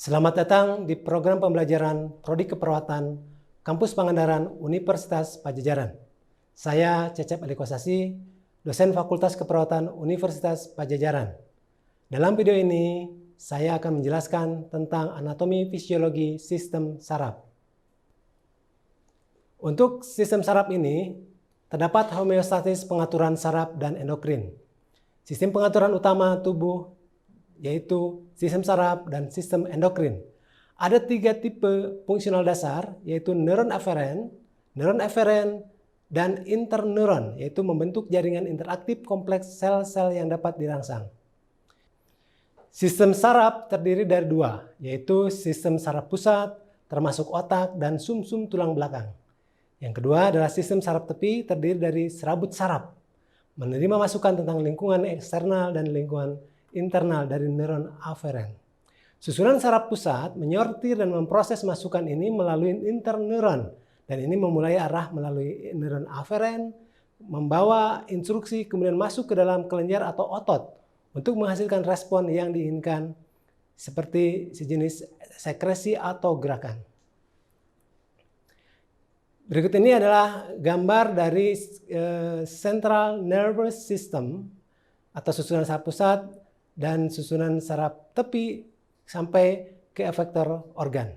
Selamat datang di program pembelajaran Prodi Keperawatan Kampus Pangandaran Universitas Padjadjaran. Saya Cecep Alikosasi, dosen Fakultas Keperawatan Universitas Padjadjaran. Dalam video ini, saya akan menjelaskan tentang anatomi fisiologi sistem saraf. Untuk sistem saraf ini, terdapat homeostatis pengaturan saraf dan endokrin. Sistem pengaturan utama tubuh yaitu sistem saraf dan sistem endokrin. Ada 3 tipe fungsional dasar, yaitu neuron aferen, dan interneuron, yaitu membentuk jaringan interaktif kompleks sel-sel yang dapat dirangsang. Sistem saraf terdiri dari 2, yaitu sistem saraf pusat, termasuk otak dan sumsum tulang belakang. Yang kedua adalah sistem saraf tepi, terdiri dari serabut saraf, menerima masukan tentang lingkungan eksternal dan lingkungan internal dari neuron aferen. Susunan saraf pusat menyortir dan memproses masukan ini melalui interneuron, dan ini memulai arah melalui neuron aferen, membawa instruksi kemudian masuk ke dalam kelenjar atau otot untuk menghasilkan respon yang diinginkan seperti sejenis sekresi atau gerakan. Berikut ini adalah gambar dari central nervous system atau susunan saraf pusat dan susunan saraf tepi sampai ke efektor organ.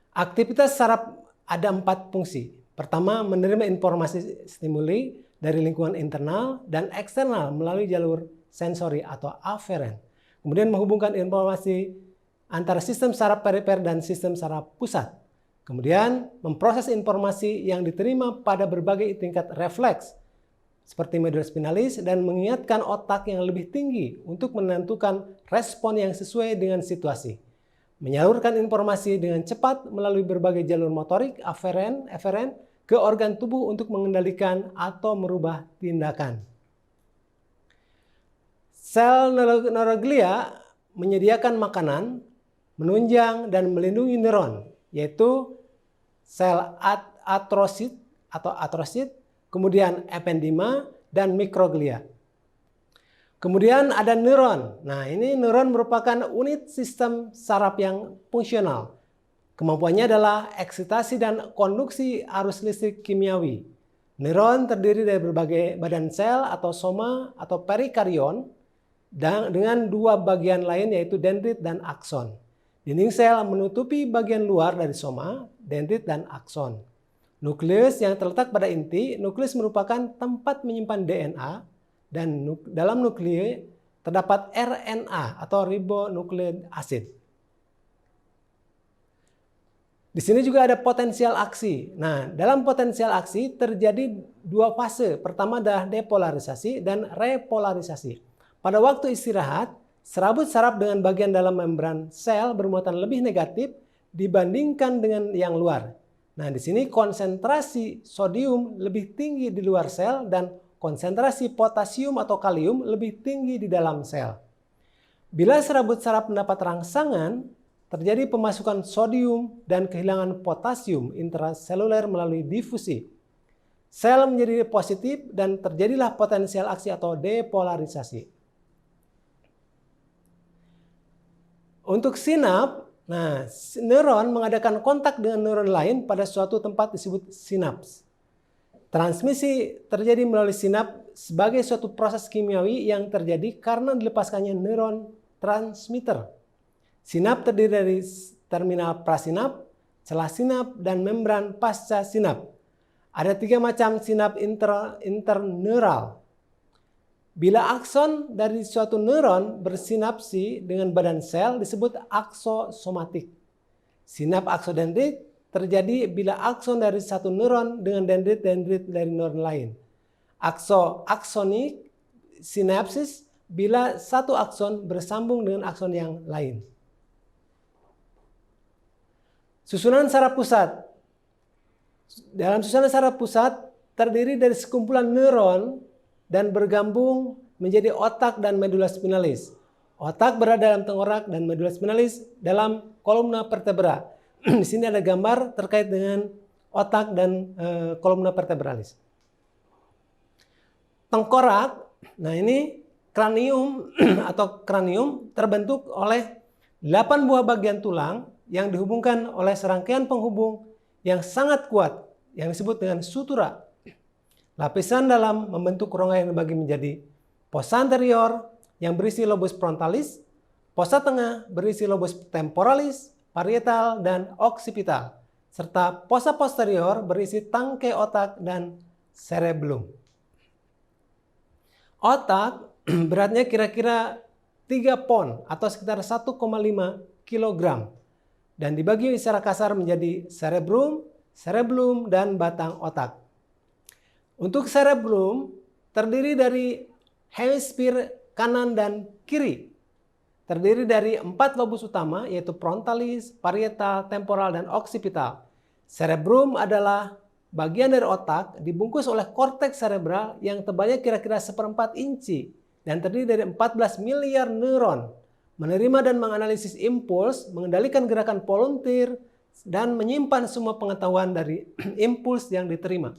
Aktivitas saraf ada 4 fungsi. Pertama, menerima informasi stimuli dari lingkungan internal dan eksternal melalui jalur sensori atau aferen. Kemudian menghubungkan informasi antara sistem saraf perifer dan sistem saraf pusat. Kemudian memproses informasi yang diterima pada berbagai tingkat refleks seperti medula spinalis dan mengingatkan otak yang lebih tinggi untuk menentukan respon yang sesuai dengan situasi. Menyalurkan informasi dengan cepat melalui berbagai jalur motorik aferen ke organ tubuh untuk mengendalikan atau merubah tindakan. Sel neuroglia menyediakan makanan, menunjang dan melindungi neuron, yaitu sel atrosit atau atrosit, kemudian ependima dan mikroglia. Kemudian ada neuron. Nah, ini neuron merupakan unit sistem saraf yang fungsional. Kemampuannya adalah eksitasi dan konduksi arus listrik kimiawi. Neuron terdiri dari berbagai badan sel atau soma atau perikarion dengan 2 bagian lain yaitu dendrit dan akson. Dinding sel menutupi bagian luar dari soma, dendrit dan akson. Nukleus yang terletak pada inti, nukleus merupakan tempat menyimpan DNA dan dalam nukleus terdapat RNA atau ribonucleic acid. Di sini juga ada potensial aksi. Nah, dalam potensial aksi terjadi 2 fase. Pertama adalah depolarisasi dan repolarisasi. Pada waktu istirahat, serabut saraf dengan bagian dalam membran sel bermuatan lebih negatif dibandingkan dengan yang luar. Nah, di sini konsentrasi sodium lebih tinggi di luar sel dan konsentrasi potasium atau kalium lebih tinggi di dalam sel. Bila serabut saraf mendapat rangsangan, terjadi pemasukan sodium dan kehilangan potasium intraseluler melalui difusi. Sel menjadi positif dan terjadilah potensial aksi atau depolarisasi. Untuk sinap, nah, neuron mengadakan kontak dengan neuron lain pada suatu tempat disebut sinaps. Transmisi terjadi melalui sinap sebagai suatu proses kimiawi yang terjadi karena dilepaskannya neuron transmitter. Sinap terdiri dari terminal prasinap, celah sinap, dan membran pasca sinap. Ada 3 macam sinap interneural. Bila akson dari suatu neuron bersinapsi dengan badan sel disebut aksosomatik. Sinap aksodendrit terjadi bila akson dari satu neuron dengan dendrit dari neuron lain. Aksonik sinapsis bila satu akson bersambung dengan akson yang lain. Susunan saraf pusat. Dalam susunan saraf pusat terdiri dari sekumpulan neuron dan bergabung menjadi otak dan medula spinalis. Otak berada dalam tengkorak dan medula spinalis dalam kolumna vertebra. Di sini ada gambar terkait dengan otak dan kolumna vertebralis. Tengkorak, nah ini kranium atau kranium terbentuk oleh 8 buah bagian tulang yang dihubungkan oleh serangkaian penghubung yang sangat kuat yang disebut dengan sutura. Lapisan dalam membentuk rongga yang dibagi menjadi fossa anterior yang berisi lobus frontalis, fossa tengah berisi lobus temporalis, parietal, dan occipital, serta fossa posterior berisi tangkai otak dan cerebellum. Otak beratnya kira-kira 3 pon atau sekitar 1,5 kg dan dibagi secara kasar menjadi cerebrum, cerebellum, dan batang otak. Untuk cerebellum terdiri dari hemisfer kanan dan kiri. Terdiri dari 4 lobus utama yaitu frontalis, parietal, temporal, dan occipital. Cerebrum adalah bagian dari otak dibungkus oleh korteks cerebral yang tebalnya kira-kira 1/4 inci dan terdiri dari 14 miliar neuron. Menerima dan menganalisis impuls, mengendalikan gerakan volunteer, dan menyimpan semua pengetahuan dari impuls yang diterima.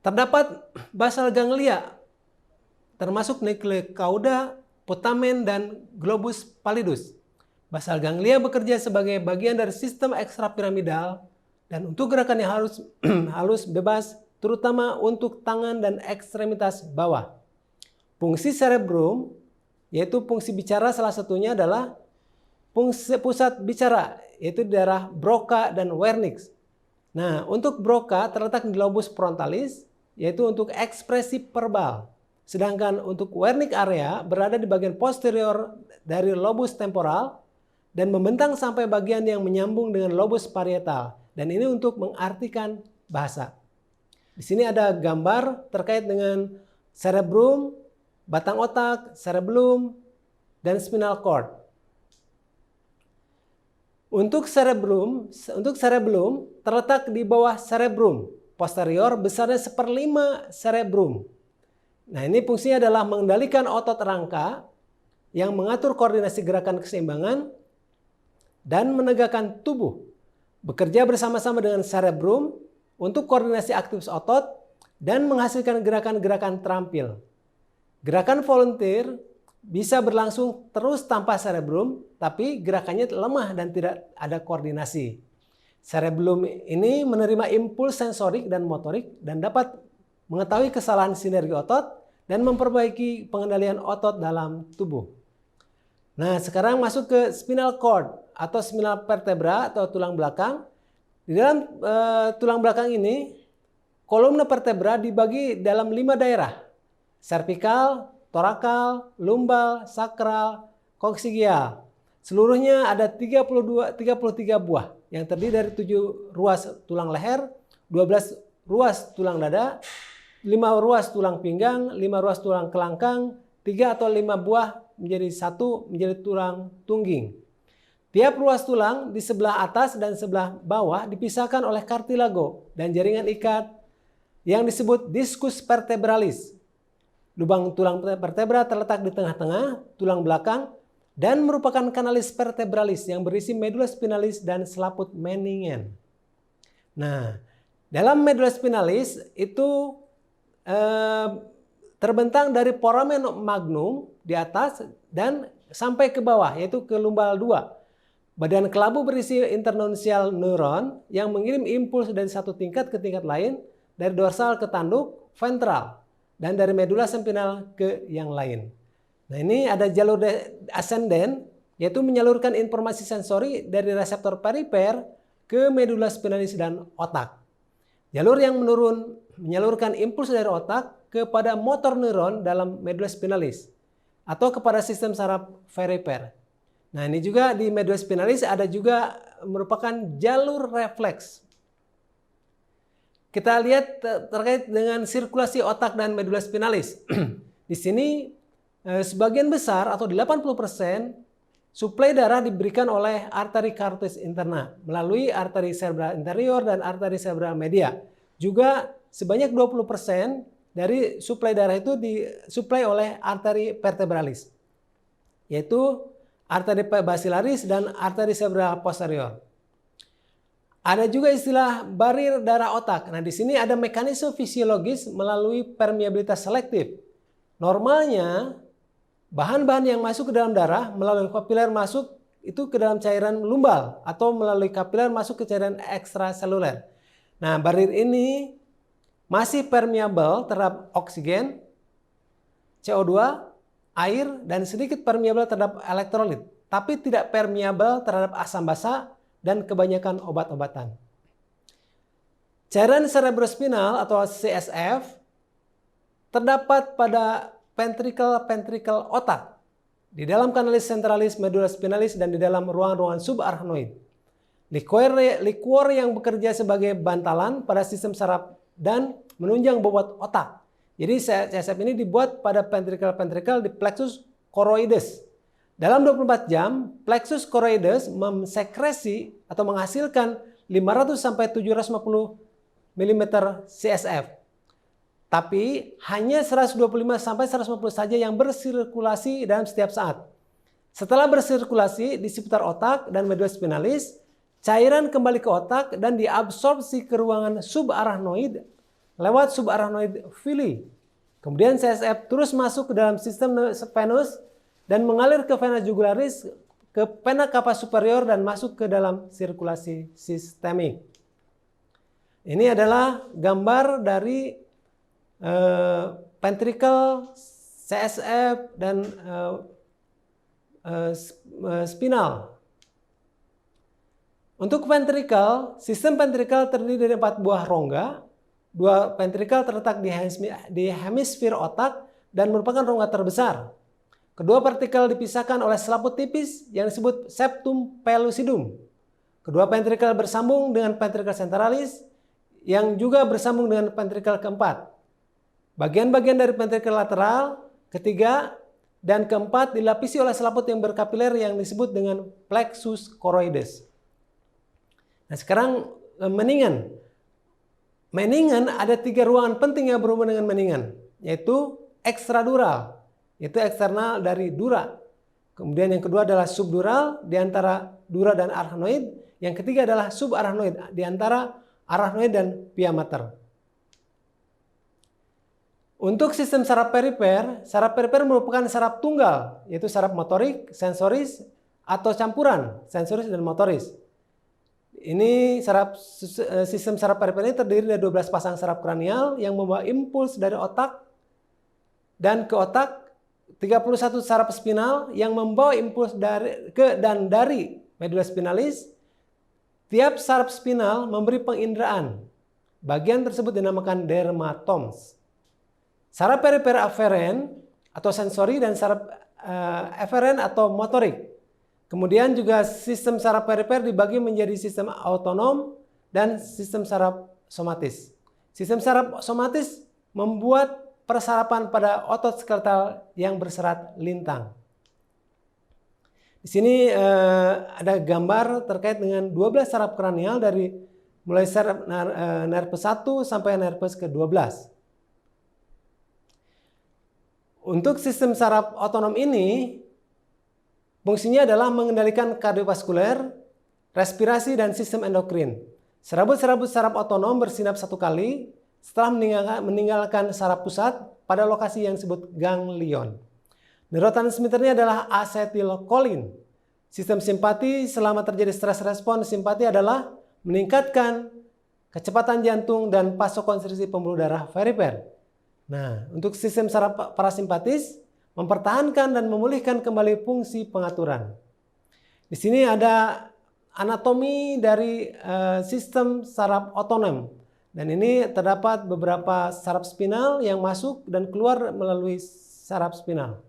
Terdapat basal ganglia, termasuk nuclei cauda, putamen, dan globus pallidus. Basal ganglia bekerja sebagai bagian dari sistem ekstrapiramidal dan untuk gerakan yang halus bebas, terutama untuk tangan dan ekstremitas bawah. Fungsi cerebrum, yaitu fungsi bicara, salah satunya adalah fungsi pusat bicara, yaitu di daerah Broca dan Wernicke. Nah, untuk Broca terletak di lobus frontalis, yaitu untuk ekspresi verbal. Sedangkan untuk Wernicke area berada di bagian posterior dari lobus temporal dan membentang sampai bagian yang menyambung dengan lobus parietal. Dan ini untuk mengartikan bahasa. Di sini ada gambar terkait dengan cerebrum, batang otak, cerebellum, dan spinal cord. Untuk cerebellum terletak di bawah cerebrum posterior besarnya 1/5 cerebrum. Nah, ini fungsinya adalah mengendalikan otot rangka yang mengatur koordinasi gerakan keseimbangan dan menegakkan tubuh. Bekerja bersama-sama dengan cerebrum untuk koordinasi aktivitas otot dan menghasilkan gerakan-gerakan terampil. Gerakan volunteer bisa berlangsung terus tanpa cerebrum, tapi gerakannya lemah dan tidak ada koordinasi. Cerebellum ini menerima impuls sensorik dan motorik dan dapat mengetahui kesalahan sinergi otot dan memperbaiki pengendalian otot dalam tubuh. Nah, sekarang masuk ke spinal cord atau spinal vertebra atau tulang belakang. Di dalam tulang belakang ini, kolumna vertebra dibagi dalam 5 daerah. Cervical, thoracal, lumbal, sakral, koksigial. Seluruhnya ada 33 buah yang terdiri dari 7 ruas tulang leher, 12 ruas tulang dada, 5 ruas tulang pinggang, 5 ruas tulang kelangkang, 3 atau 5 buah menjadi 1 menjadi tulang tungging. Tiap ruas tulang di sebelah atas dan sebelah bawah dipisahkan oleh kartilago dan jaringan ikat yang disebut discus vertebralis. Lubang tulang vertebra terletak di tengah-tengah tulang belakang dan merupakan kanalis vertebralis yang berisi medula spinalis dan selaput meningen. Nah, dalam medula spinalis itu terbentang dari foramen magnum di atas dan sampai ke bawah, yaitu ke lumbal 2. Badan kelabu berisi internuncial neuron yang mengirim impuls dari satu tingkat ke tingkat lain, dari dorsal ke tanduk, ventral, dan dari medula spinal ke yang lain. Nah, ini ada jalur ascenden, yaitu menyalurkan informasi sensori dari reseptor perifer ke medula spinalis dan otak. Jalur yang menurun menyalurkan impuls dari otak kepada motor neuron dalam medula spinalis atau kepada sistem saraf perifer. Nah, ini juga di medula spinalis ada juga merupakan jalur refleks. Kita lihat terkait dengan sirkulasi otak dan medula spinalis. Di sini sebagian besar atau 80% suplai darah diberikan oleh arteri carotis interna melalui arteri cerebral interior dan arteri cerebral media. Juga sebanyak 20% dari suplai darah itu disuplai oleh arteri vertebralis, yaitu arteri basilaris dan arteri cerebral posterior. Ada juga istilah barir darah otak. Nah, di sini ada mekanisme fisiologis melalui permeabilitas selektif. Normalnya Bahan-bahan yang masuk ke dalam darah melalui kapiler masuk itu ke dalam cairan lumbal atau melalui kapiler masuk ke cairan ekstraseluler. Nah, barir ini masih permeabel terhadap oksigen, CO2, air, dan sedikit permeabel terhadap elektrolit, tapi tidak permeabel terhadap asam basa dan kebanyakan obat-obatan. Cairan cerebrospinal atau CSF terdapat pada ventrikel otak, di dalam kanalis centralis, medulla spinalis, dan di dalam ruang-ruangan subarachnoid. Liquor yang bekerja sebagai bantalan pada sistem saraf dan menunjang bobot otak. Jadi CSF ini dibuat pada ventrikel di plexus choroides. Dalam 24 jam, plexus choroides memsekresi atau menghasilkan 500 sampai 750 mm CSF. Tapi hanya 125 sampai 150 saja yang bersirkulasi dalam setiap saat. Setelah bersirkulasi di sekitar otak dan medulla spinalis, cairan kembali ke otak dan diabsorpsi ke ruangan subarachnoid lewat subarachnoid villi. Kemudian CSF terus masuk ke dalam sistem venus dan mengalir ke vena jugularis, ke vena cava superior, dan masuk ke dalam sirkulasi sistemik. Ini adalah gambar dari ventrikel, CSF, dan spinal. Untuk ventrikel, sistem ventrikel terdiri dari 4 buah rongga. 2 ventrikel terletak di hemisfer otak dan merupakan rongga terbesar. Kedua ventrikel dipisahkan oleh selaput tipis yang disebut septum pellucidum. Kedua ventrikel bersambung dengan ventrikel centralis yang juga bersambung dengan ventrikel keempat. Bagian-bagian dari ventrikel lateral, ketiga, dan keempat dilapisi oleh selaput yang berkapiler yang disebut dengan plexus choroides. Nah, sekarang meningan. Meningan ada 3 ruangan penting yang berhubungan dengan meningan, yaitu ekstradural, yaitu eksternal dari dura. Kemudian yang kedua adalah subdural di antara dura dan arachnoid. Yang ketiga adalah subarachnoid di antara arachnoid dan pia mater. Untuk sistem saraf perifer merupakan saraf tunggal, yaitu saraf motorik, sensoris, atau campuran sensoris dan motoris. Ini sistem saraf perifer ini terdiri dari 12 pasang saraf kranial yang membawa impuls dari otak dan ke otak, 31 saraf spinal yang membawa impuls dari medulla spinalis. Tiap saraf spinal memberi penginderaan. Bagian tersebut dinamakan dermatomes. Saraf perifer aferen atau sensori dan saraf eferen atau motorik. Kemudian juga sistem saraf perifer dibagi menjadi sistem autonom dan sistem saraf somatis. Sistem saraf somatis membuat persarapan pada otot skeletal yang berserat lintang. Di sini ada gambar terkait dengan 12 saraf kranial dari mulai saraf nervus 1 sampai nervus ke-12. Untuk sistem saraf otonom ini, fungsinya adalah mengendalikan kardiovaskuler, respirasi, dan sistem endokrin. Serabut-serabut saraf otonom bersinap 1 kali setelah meninggalkan saraf pusat pada lokasi yang disebut ganglion. Neurotransmitternya adalah asetilkolin. Sistem simpati selama terjadi stres respon simpati adalah meningkatkan kecepatan jantung dan vasokonstriksi pembuluh darah perifer. Nah, untuk sistem saraf parasimpatis mempertahankan dan memulihkan kembali fungsi pengaturan. Di sini ada anatomi dari sistem saraf otonom. Dan ini terdapat beberapa saraf spinal yang masuk dan keluar melalui saraf spinal.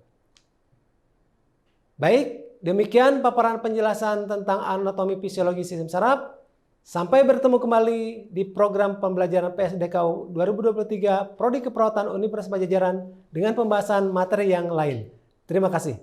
Baik, demikian paparan penjelasan tentang anatomi fisiologi sistem saraf. Sampai bertemu kembali di program pembelajaran PSDK 2023 Prodi Keperawatan Universitas Padjadjaran dengan pembahasan materi yang lain. Terima kasih.